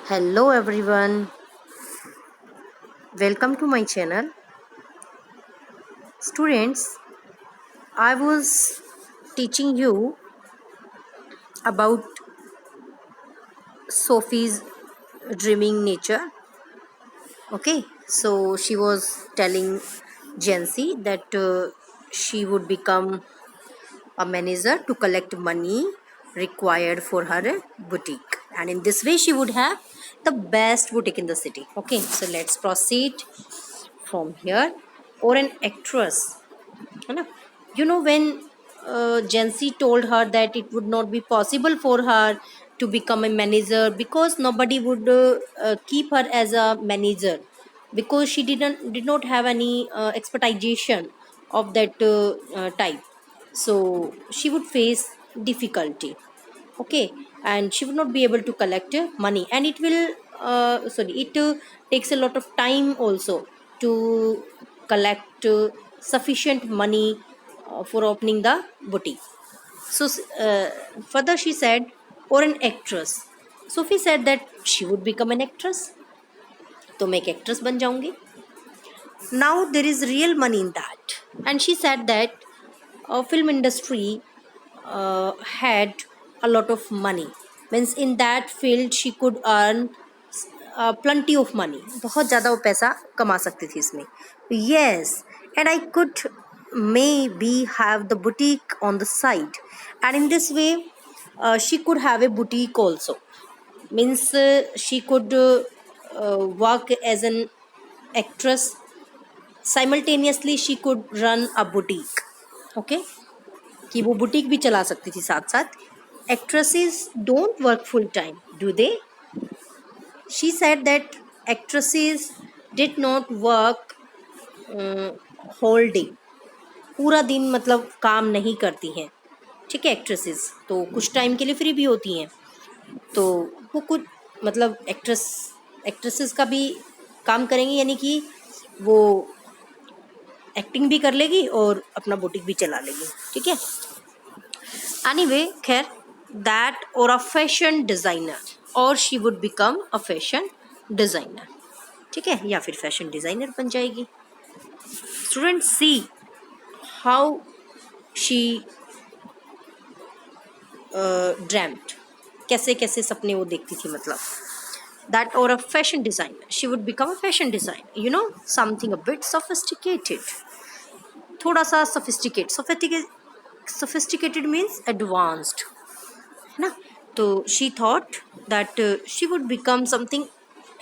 Hello everyone, welcome to my channel. Students, I was teaching you about Sophie's dreaming nature. Okay, so she was telling Jancy that she would become a manager to collect money required for her boutique, and in this way she would have the best boutique in the city. Okay, so let's proceed from here. Or an actress, है ना? When Jancy told her that it would not be possible for her to become a manager because nobody would keep her as a manager because she did not have any expertization of that type, so she would face difficulty. Okay, and she would not be able to collect money, and it will it takes a lot of time also to collect sufficient money for opening the boutique. So further she said, or an actress. Sophie said that she would become an actress, तो मैं एक actress बन जाऊंगी. Now there is real money in that, and she said that film industry had a lot of money, means in that field she could earn plenty of money, बहुत ज़्यादा वो पैसा कमा सकती थी इसमें. Yes, and I could maybe have the boutique on the side, and in this way she could have a boutique also, means she could work as an actress, simultaneously she could run a boutique. Okay, कि वो boutique भी चला सकती थी साथ साथ. Actresses don't work full time, do they? She said that actresses did not work whole day, पूरा दिन मतलब काम नहीं करती हैं. ठीक है, एक्ट्रेसेस तो कुछ टाइम के लिए फ्री भी होती हैं, तो वो कुछ मतलब एक्ट्रेसेस का भी काम करेंगी, यानी कि वो एक्टिंग भी कर लेगी और अपना बुटीक भी चला लेगी. ठीक है, एनीवे खैर, दैट और अ फैशन डिज़ाइनर, और she would become a fashion designer. ठीक है, या फिर फैशन डिज़ाइनर बन जाएगी. स्टूडेंट सी हाउ शी ड्रैम्ड, कैसे कैसे सपने वो देखती थी, मतलब that or a fashion designer, she would become a fashion designer, something a bit sophisticated, थोड़ा सा sophisticated means advanced, है ना? तो she thought that she would become something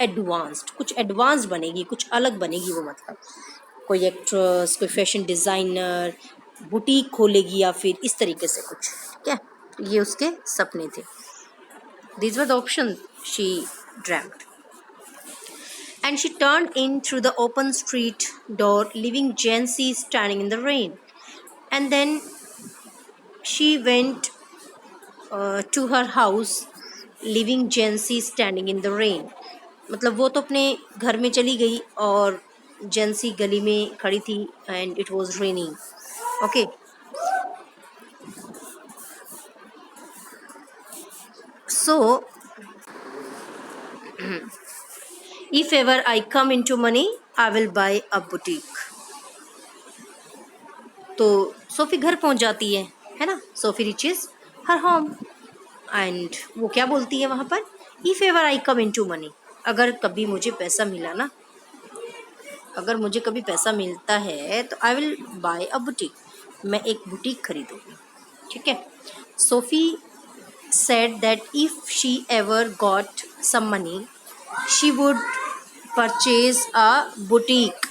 advanced, कुछ एडवांस्ड बनेगी, कुछ अलग बनेगी वो, मतलब कोई एक्ट्रेस, कोई फैशन डिज़ाइनर, बुटीक खोलेगी या फिर इस तरीके से कुछ. ठीक है, ये उसके सपने थे. These were the option she dreamed. And she turned in through the open street door, leaving Jancy standing in the rain. And then she went to her house, leaving Jancy standing in the rain. मतलब वो तो अपने घर में चली गई और जेंसी गली में खड़ी थी, and it was raining. Okay, so if ever I come into money I will buy a boutique. तो सोफी घर पहुंच जाती है ना? Sophie reaches her home, and वो क्या बोलती है वहाँ पर? If ever I come into money, अगर कभी मुझे पैसा मिला ना, अगर मुझे कभी पैसा मिलता है तो आई विल बाय अ बुटीक, मैं एक बुटीक खरीदूंगी. ठीक है, Sophie said that if she ever got some money, she would purchase a boutique.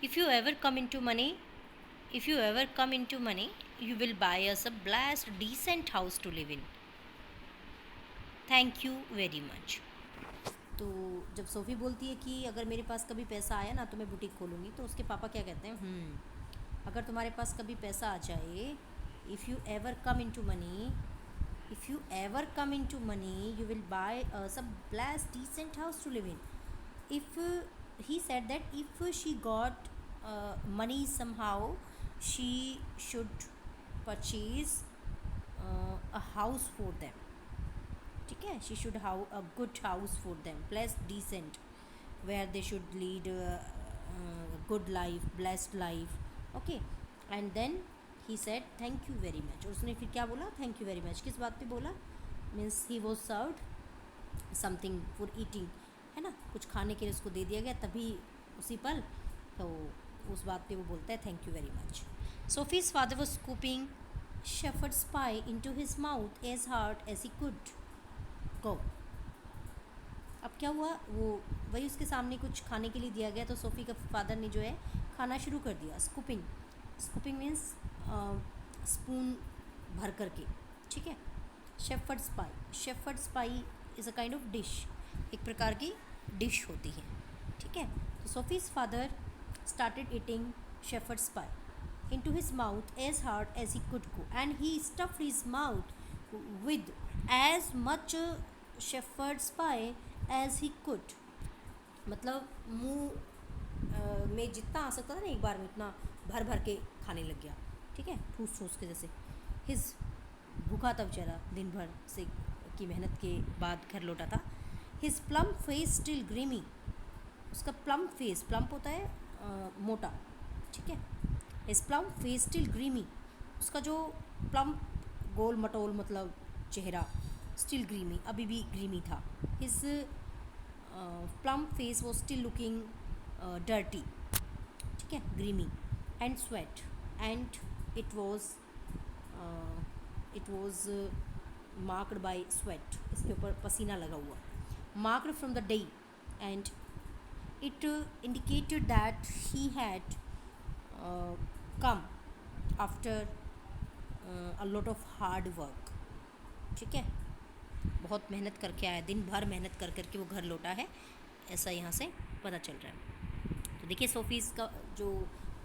If you ever come into money, if you ever come into money, you will buy us a blessed, decent house to live in. Thank you very much. तो जब SoFi बोलती है कि अगर मेरे पास कभी पैसा आया ना तो मैं बुटीक खोलूँगी, तो उसके पापा क्या कहते हैं? अगर तुम्हारे पास कभी पैसा आ जाए, if you ever come into money, if you ever come into money, you will buy some blessed decent house to live in. If he said that if she got money somehow, she should purchase a house for them. ठीक है, she should have a good house for them, plus decent, where they should lead a good life, blessed life. Okay, and then he said thank you very much. और उसने फिर क्या बोला? Thank you very much. किस बात पे बोला? Means he was served something for eating, है ना, कुछ खाने के लिए उसको दे दिया गया तभी उसी पल, तो उस बात पे वो बोलता है thank you very much. Sophie's father was scooping shepherd's pie into his mouth as hard as he could go. अब क्या हुआ, वो वही उसके सामने कुछ खाने के लिए दिया गया तो सोफ़ी का फादर ने जो है खाना शुरू कर दिया. स्कूपिंग, स्कूपिंग मीन्स स्पून भर करके. ठीक है. Shepherd's pi, shepherd's pi is a kind of dish, एक प्रकार की डिश होती है. ठीक है. तो सोफ़ीज़ father started eating shepherd's pi into his mouth as hard as he could go, and he stuffed his mouth with as much shepherd's pie as he could. मतलब मुंह में जितना आ सकता था ना एक बार में उतना भर भर के खाने लग गया. ठीक है, ठूस ठूस के जैसे. हिज भूखा था बेचारा, दिन भर से की मेहनत के बाद घर लौटा था. His plump face still grimy, उसका प्लम्प फेस, प्लम्प होता है मोटा. ठीक है. His plump face still grimy, उसका जो प्लम्प गोल मटोल मतलब चेहरा, स्टिल ग्रीमी, अभी भी ग्रीमी था. His plump face was still looking dirty. ठीक है, grimy. And sweat, and it was marked by sweat, इसके ऊपर पसीना लगा हुआ. Marked from the day, and it indicated that he had come after a lot of hard work. ठीक है, बहुत मेहनत करके आया, दिन भर मेहनत कर करके वो घर लौटा है, ऐसा यहाँ से पता चल रहा है. तो देखिए सोफ़ीज़ का जो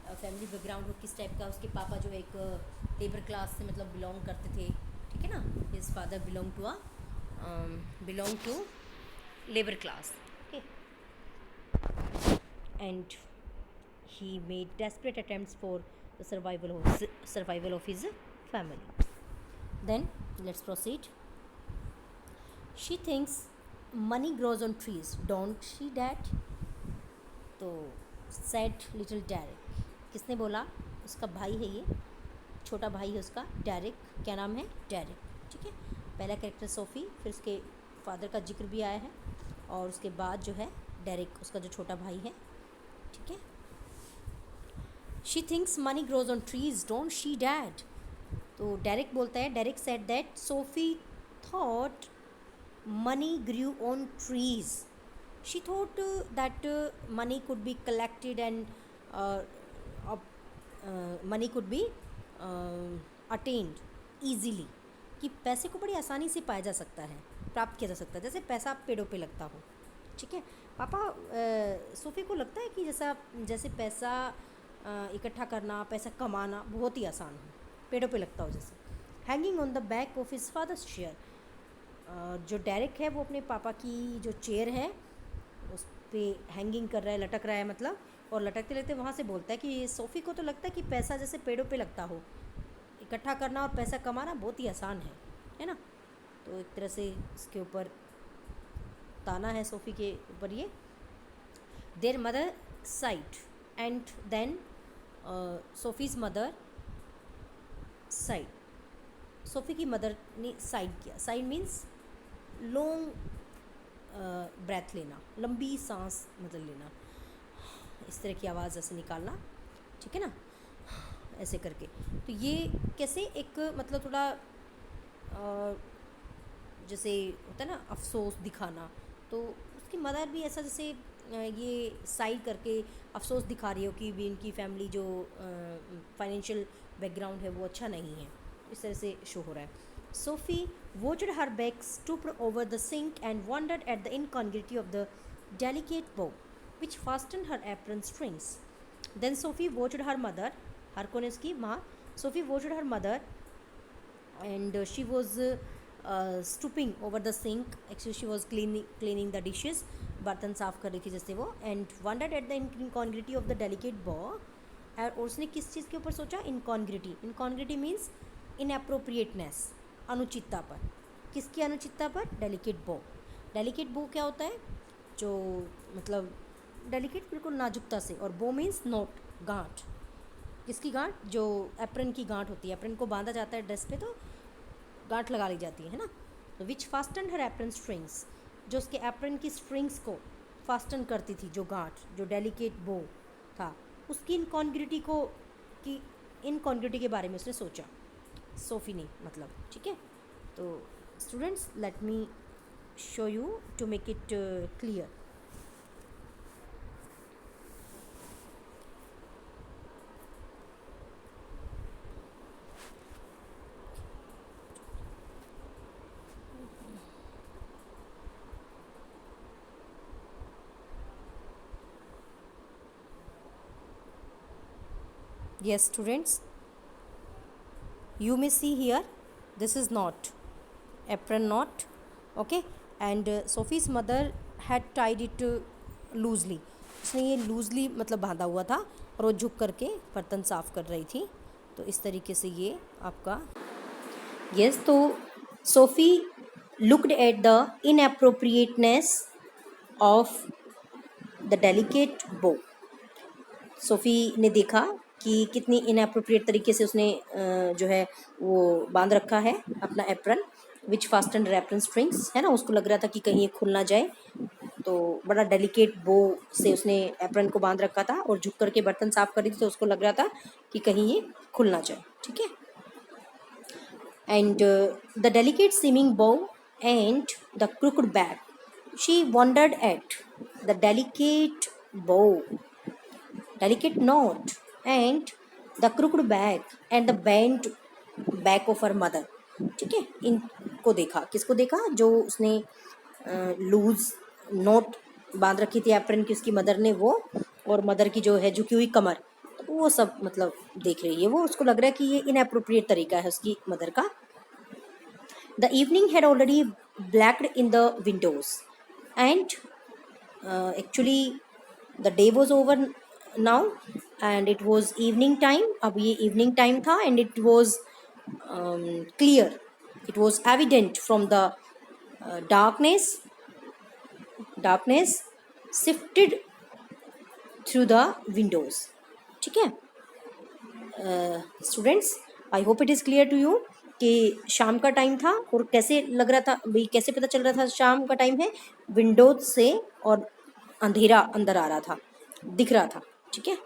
फैमिली बैकग्राउंड हो किस टाइप का. उसके पापा जो एक लेबर क्लास से मतलब बिलोंग करते थे. ठीक है ना, his father belong to labour class. Okay, and he made desperate attempts for the survival of his family. Then let's proceed. She thinks money grows on trees, don't she, Dad? तो said little Derek. किसने बोला? उसका भाई है, ये छोटा भाई है उसका, डेरिक. क्या नाम है? डेरिक. ठीक है. पहला कैरेक्टर सोफ़ी, फिर उसके फादर का जिक्र भी आया है, और उसके बाद जो है डेरिक, उसका जो छोटा भाई है. ठीक है. She thinks money grows on trees, don't she, Dad? तो डेरिक बोलता है, Derek said that Sophie thought money grew on trees. She thought that money could be collected and money could be attained easily. कि पैसे को बड़ी आसानी से पाया जा सकता है, प्राप्त किया जा सकता है, जैसे पैसा पेड़ों पे लगता हो. ठीक है. पापा सोफ़ी को लगता है कि जैसे पैसा इकट्ठा करना, पैसा कमाना बहुत ही आसान हो, पेड़ों पे लगता हो जैसे. Hanging on the back of his father's chair, जो डेरिक है वो अपने पापा की जो चेयर है उस पर हैंगिंग कर रहा है, लटक रहा है मतलब, और लटकते लगते वहाँ से बोलता है कि सोफ़ी को तो लगता है कि पैसा जैसे पेड़ों पे लगता हो, इकट्ठा करना और पैसा कमाना बहुत ही आसान है ना. तो एक तरह से इसके ऊपर ताना है सोफ़ी के ऊपर ये. Their mother sighed, and then Sophie's mother sighed, Sophie की मदर ने साइड किया. साइड मीन्स लॉन्ग ब्रेथ लेना, लंबी सांस मतलब लेना, इस तरह की आवाज़ ऐसे निकालना. ठीक है ना, ऐसे करके. तो ये कैसे एक मतलब थोड़ा जैसे होता है ना अफसोस दिखाना, तो उसकी मदर भी ऐसा जैसे ये साइड करके अफसोस दिखा रही हो कि भी इनकी फैमिली जो फाइनेंशियल बैकग्राउंड है वो अच्छा नहीं है, इस तरह से शो हो रहा है. Sophie watched her back stoop over the sink and wondered at the incongruity of the delicate bow which fastened her apron strings. Then Sophie watched her mother, her कौन है उसकी माँ. Sophie watched her mother and she was stooping over the sink. Actually she was cleaning the dishes, बर्तन साफ़ कर रही थी जैसे वो. And wondered at the incongruity of the delicate bow और उसने किस चीज़ के ऊपर सोचा? इनकॉन्ग्रिटी. इनकॉन्ग्रिटी मीन्स इनअप्रोप्रिएटनेस, अनुचितता पर. किसकी अनुचितता पर? डेलिकेट बो. डेलिकेट बो क्या होता है? जो मतलब डेलिकेट बिल्कुल नाजुकता से, और बो मीन्स नोट, गांठ. किसकी गांठ? जो एप्रन की गांठ होती है. एप्रन को बांधा जाता है ड्रेस पे तो गांठ लगा ली जाती है ना. तो विच फास्टन हर एप्रन स्ट्रिंग्स, जो उसके एप्रन की स्ट्रिंग्स को फास्टन करती थी, जो गांठ, जो डेलिकेट बो था, उसकी इनकॉन्ग्रिटी को, की इनकॉन्ग्रिटी के बारे में उसने सोचा, सोफ़ी ने, मतलब. ठीक है. तो students, let me show you to make it clear. Yes, students, you may see here, this is knot, apron knot. Okay. And Sophie's mother had tied it loosely. उसने ये लूजली मतलब बांधा हुआ था, और वो झुक करके बर्तन साफ़ कर रही थी. तो इस तरीके से ये आपका. यस. तो Sophie looked at the inappropriateness of the delicate bow. Sophie ने देखा कि कितनी इनएप्रोप्रिएट तरीके से उसने जो है वो बांध रखा है अपना एप्रन, विच फास्टन एप्रन स्ट्रिंग्स, है ना. उसको लग रहा था कि कहीं ये खुल ना जाए, तो बड़ा डेलिकेट बो से उसने एप्रन को बांध रखा था, और झुक करके बर्तन साफ कर रही थी, तो उसको लग रहा था कि कहीं ये खुल ना जाए. ठीक है. And the delicate seeming bow and the crooked bag, she wondered at the delicate bow, delicate knot and the crooked bag and the bent back of her mother. ठीक है. इनको देखा. किसको देखा? जो उसने लूज नोट बांध रखी थी एप्रन की उसकी मदर ने, वो, और मदर की जो है झुकी हुई कमर, तो वो सब मतलब देख रही है वो. उसको लग रहा है कि ये इनअप्रोप्रिएट तरीका है उसकी मदर का. The evening had already blacked in the Windows and actually the day was over now, and it was evening time. अब ये evening time था, and it was clear, it was evident from the darkness sifted through the windows. ठीक है. Students, I hope it is clear to you कि शाम का time था, और कैसे लग रहा था भाई, कैसे पता चल रहा था शाम का टाइम है? विंडोज से, और अंधेरा अंदर आ रहा था, दिख रहा था. ठीक है.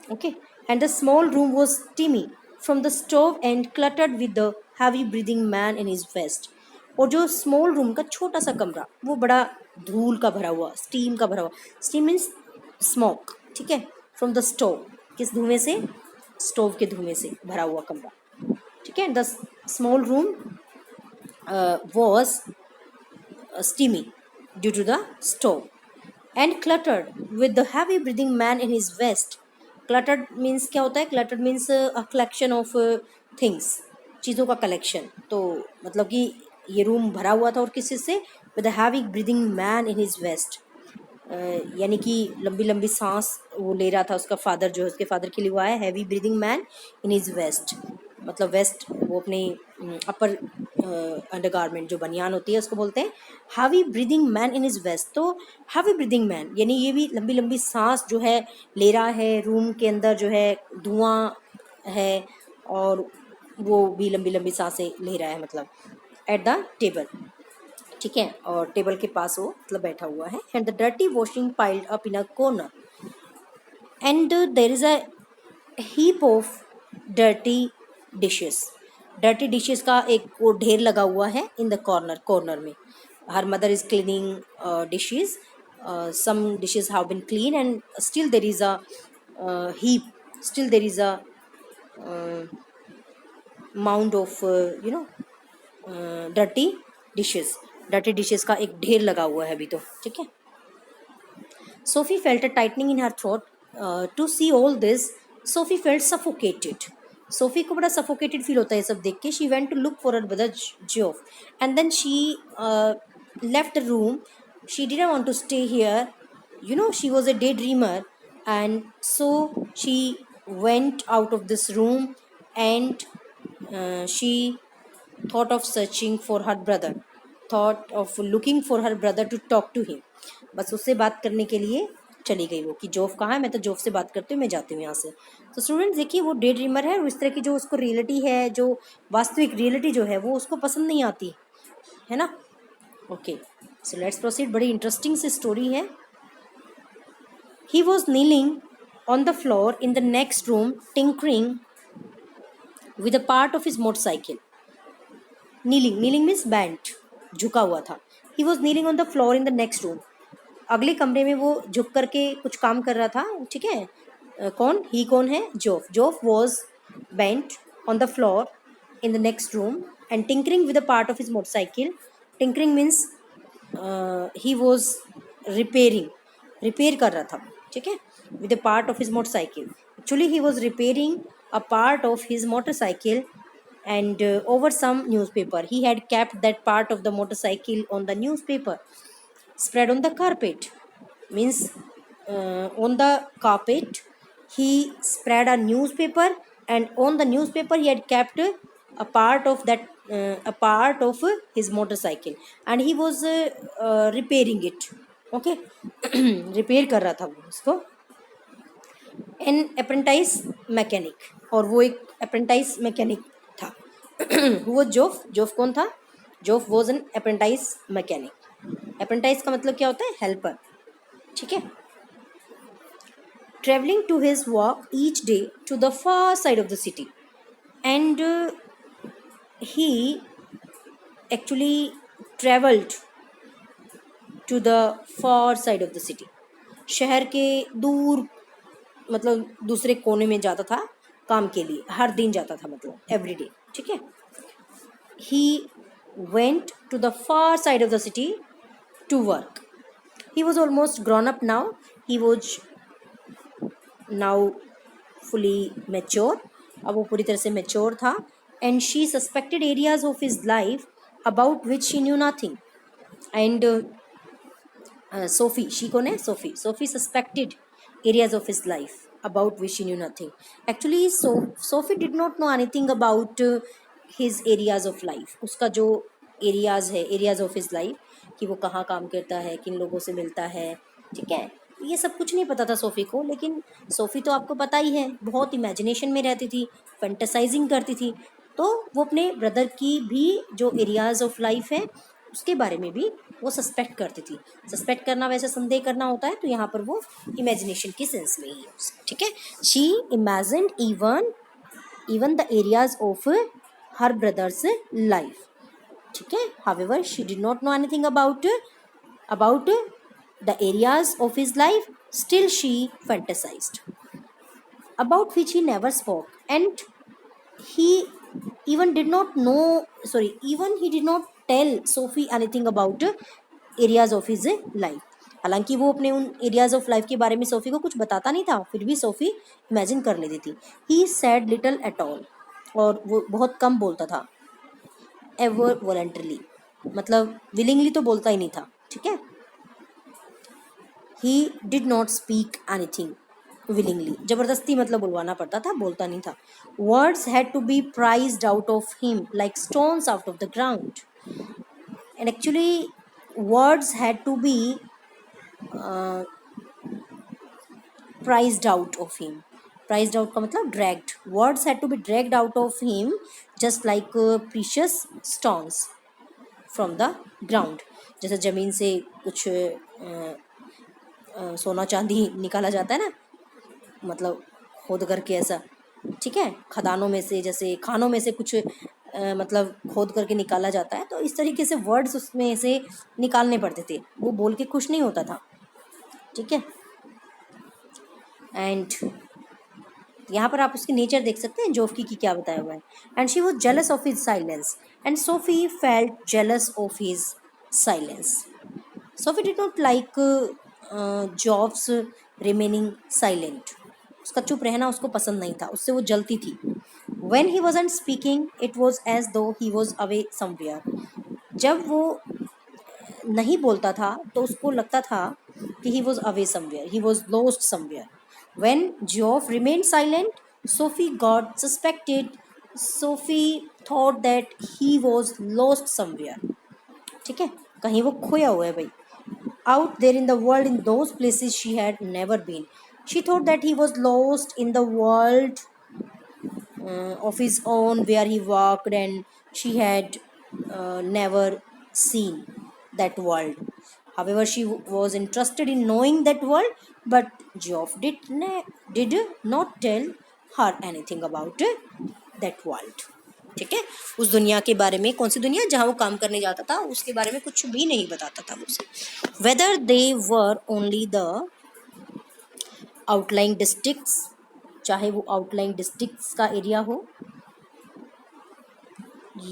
Okay. And the small room was steamy from the stove and cluttered with the heavy breathing man in his vest. और जो स्मॉल रूम का छोटा सा कमरा, वो बड़ा धूल का भरा हुआ, स्टीम का भरा हुआ. Steam means smoke. ठीक है. फ्रॉम द स्टोव, किस धुएं से? स्टोव के धुएं से भरा हुआ कमरा. ठीक है. The small room was steamy due to the stove and cluttered with the heavy breathing man in his vest. Cluttered means क्या होता है? Cluttered means a collection of things, चीज़ों का कलेक्शन. तो मतलब कि ये रूम भरा हुआ था, और किस चीज़ से? with a heavy breathing man in his vest. यानी कि लंबी लंबी सांस वो ले रहा था उसका फादर, जो है उसके फादर के लिए वो आया, heavy breathing man in his vest. मतलब वेस्ट वो अपने अपर अंडर गारमेंट जो बनियान होती है उसको बोलते हैं heavy breathing man in his vest. तो हैवी ब्रीदिंग मैन यानी ये भी लंबी लंबी सांस जो है ले रहा है. रूम के अंदर जो है धुआं है, और वो भी लंबी लंबी सांसें ले रहा है, मतलब एट द टेबल. ठीक है. और टेबल के पास वो मतलब बैठा हुआ है. And the dirty washing piled up in a corner, and there is a heap of dirty dishes. Dirty dishes का एक वो ढेर लगा हुआ है इन द कॉर्नर में. Her mother is cleaning dishes. some dishes have been clean, and still there is a heap, still there is a mound of dirty dishes. Dirty dishes का एक ढेर लगा हुआ है अभी तो. ठीक है. Sophie felt a tightening in her throat. To see all this, Sophie felt suffocated. Sophie को बड़ा suffocated फील होता है ये सब देख के. She went to look for her brother Geoff, and then she left the room. She didn't want to stay here. You know, she was a daydreamer, and so she went out of this room and she thought of searching for her brother, thought of looking for her brother to talk to him. बस उससे बात करने के लिए चली गई वो कि जोफ कहाँ है, मैं तो जोफ से बात करती हूँ, मैं जाती हूँ यहाँ से. तो स्टूडेंट्स देखिए वो डे ड्रीमर है और इस तरह की जो उसको रियलिटी है, जो वास्तविक रियलिटी जो है वो उसको पसंद नहीं आती है ना. Okay so let's proceed. बड़ी इंटरेस्टिंग सी स्टोरी है. He was kneeling on the floor in the next room tinkering with a part of his motorcycle. Kneeling means bent, झुका हुआ था. He was kneeling on the floor in the next room. अगले कमरे में वो झुक करके कुछ काम कर रहा था. ठीक है. कौन ही कौन है? Geoff was bent on the floor in the next room and tinkering with a part of his motorcycle. Tinkering means he was repair कर रहा था. ठीक है. with a part of his motorcycle. Actually he was repairing a part of his motorcycle and over some newspaper. He had kept that part of the motorcycle on the newspaper spread on the carpet. Means on the carpet he spread a newspaper, and on the newspaper he had kept a part of that a part of his motorcycle and he was repairing it. Okay. Repair कर रहा था वो उसको. N apprentice mechanic, और वो एक apprentice mechanic था. वो जोफ कौन था? Geoff was an apprentice mechanic. Apprentice का मतलब क्या होता है? हेल्पर. ठीक है. Travelling to his work each day to the far side of the city and he actually travelled to the far side of the city. शहर के दूर मतलब दूसरे कोने में जाता था काम के लिए. हर दिन जाता था मतलब एवरी डे. ठीक है. He went to the far side of the city to work. He was almost grown up now. He was now fully mature. अब वो पूरी तरह से मेच्योर था. And she suspected areas of his life about which she knew nothing. And Sophie, she कौन है? Sophie suspected areas of his life about which she knew nothing. Actually Sophie did not know anything about his areas of life. उसका जो areas है, areas of his life, कि वो कहाँ काम करता है, किन लोगों से मिलता है. ठीक है. ये सब कुछ नहीं पता था सोफ़ी को. लेकिन सोफ़ी तो आपको पता ही है बहुत इमेजिनेशन में रहती थी, फैंटेसाइजिंग करती थी. तो वो अपने ब्रदर की भी जो एरियाज़ ऑफ लाइफ है उसके बारे में भी वो सस्पेक्ट करती थी. सस्पेक्ट करना वैसे संदेह करना होता है, तो यहाँ पर वो इमेजिनेशन की सेंस में ही है. ठीक है. She imagined even the areas of her brother's life. ठीक है. However she did not know anything about the areas of his life. Still she fantasized about which he never spoke, and he even did not he did not tell Sophie anything about areas of his life. हालांकि वो अपने उन areas of life के बारे में SoFi को कुछ बताता नहीं था, फिर भी सोफ़ी इमेजिन कर लेती थी. ही सैड लिटल एट ऑल, और वो बहुत कम बोलता था. एवर वॉलंटरली मतलब विलिंगली तो बोलता ही नहीं था. ठीक है. He did not speak anything willingly, जबरदस्ती मतलब बुलवाना पड़ता था, बोलता नहीं था. Words had to be prized out of him like stones out of the ground. And actually words had to be prized out of him. Prized out का मतलब dragged. Words had to be dragged out of him just like precious stones from the ground. जैसे ज़मीन से कुछ सोना चांदी निकाला जाता है ना, मतलब खोद करके ऐसा. ठीक है. खदानों में से, जैसे खानों में से कुछ मतलब खोद करके निकाला जाता है, तो इस तरीके से वर्ड्स उसमें से निकालने पड़ते थे. वो बोल के खुश नहीं होता था. ठीक है. एंड यहाँ पर आप उसकी नेचर देख सकते हैं जोफ्की की क्या बताया हुआ है. And she was jealous of his silence and Sophie felt jealous of his silence. Sophie did not like jobs remaining silent. उसका चुप रहना उसको पसंद नहीं था, उससे वो जलती थी. When he wasn't speaking, it was as though he was away somewhere. जब वो नहीं बोलता था तो उसको लगता था कि he was away somewhere, he was lost somewhere. When Geoff remained silent, Sophie got suspected. Sophie thought that he was lost somewhere. ठीक है, कहीं वो खोया हुआ है भाई. Out there in the world, in those places she had never been. She thought that he was lost in the world of his own where he walked, and she had never seen that world. However, she was interested in knowing that world, but Geoff did not tell her anything about that world. ठीक है, उस दुनिया के बारे में, कौन सी दुनिया जहाँ वो काम करने जाता था उसके बारे में कुछ भी नहीं बताता था उसे. Whether they were only the outlying districts, चाहे वो outlying districts का एरिया हो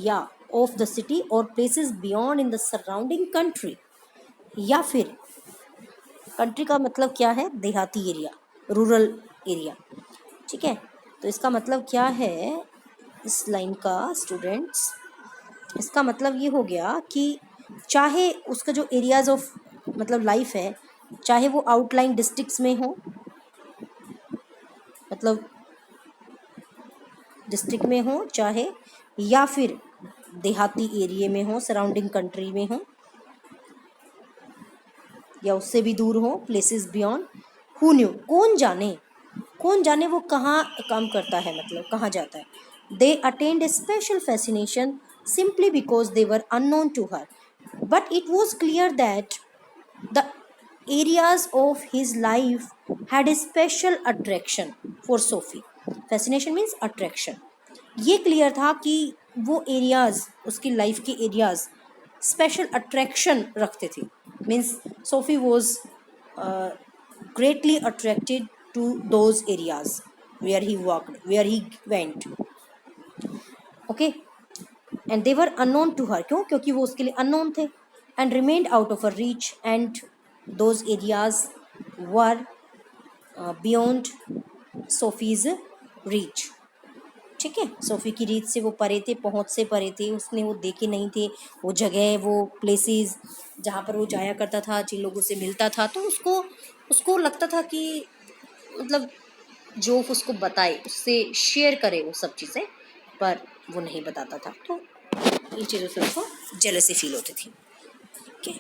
या of the city or places beyond in the surrounding country, या फिर कंट्री का मतलब क्या है, देहाती एरिया, रूरल एरिया. ठीक है, तो इसका मतलब क्या है इस लाइन का स्टूडेंट्स, इसका मतलब ये हो गया कि चाहे उसका जो एरियाज ऑफ मतलब लाइफ है, चाहे वो आउटलाइन डिस्ट्रिक्ट्स में हो, मतलब डिस्ट्रिक्ट में हो, चाहे या फिर देहाती एरिया में हो, सराउंडिंग कंट्री में हो, या उससे भी दूर हो, प्लेसेस बियॉन्ड. हु न्यू, कौन जाने वो कहाँ काम करता है, मतलब कहाँ जाता है. They attend A special fascination simply because they were unknown to her, but it was clear that the areas of his life had a special attraction for Sophie. Fascination means attraction. ये clear था कि वो areas, उसकी life के areas special attraction रखते थे. Means Sophie was greatly attracted to those areas where he walked, where he went. Okay, and they were unknown to her. क्यों? क्योंकि वो उसके लिए unknown थे. And remained out of her reach, and those areas were beyond Sophie's reach. ठीक है, Sophie की reach से वो परे थे, पहुंच से परे थे, उसने वो देखे नहीं थे वो जगह, वो प्लेसेस जहाँ पर वो जाया करता था, जिन लोगों से मिलता था. तो उसको लगता था कि मतलब जो उसको बताए, उससे शेयर करे वो सब चीज़ें, पर वो नहीं बताता था. तो इन चीज़ों से उसको जेलसी फील होती थी. ओके.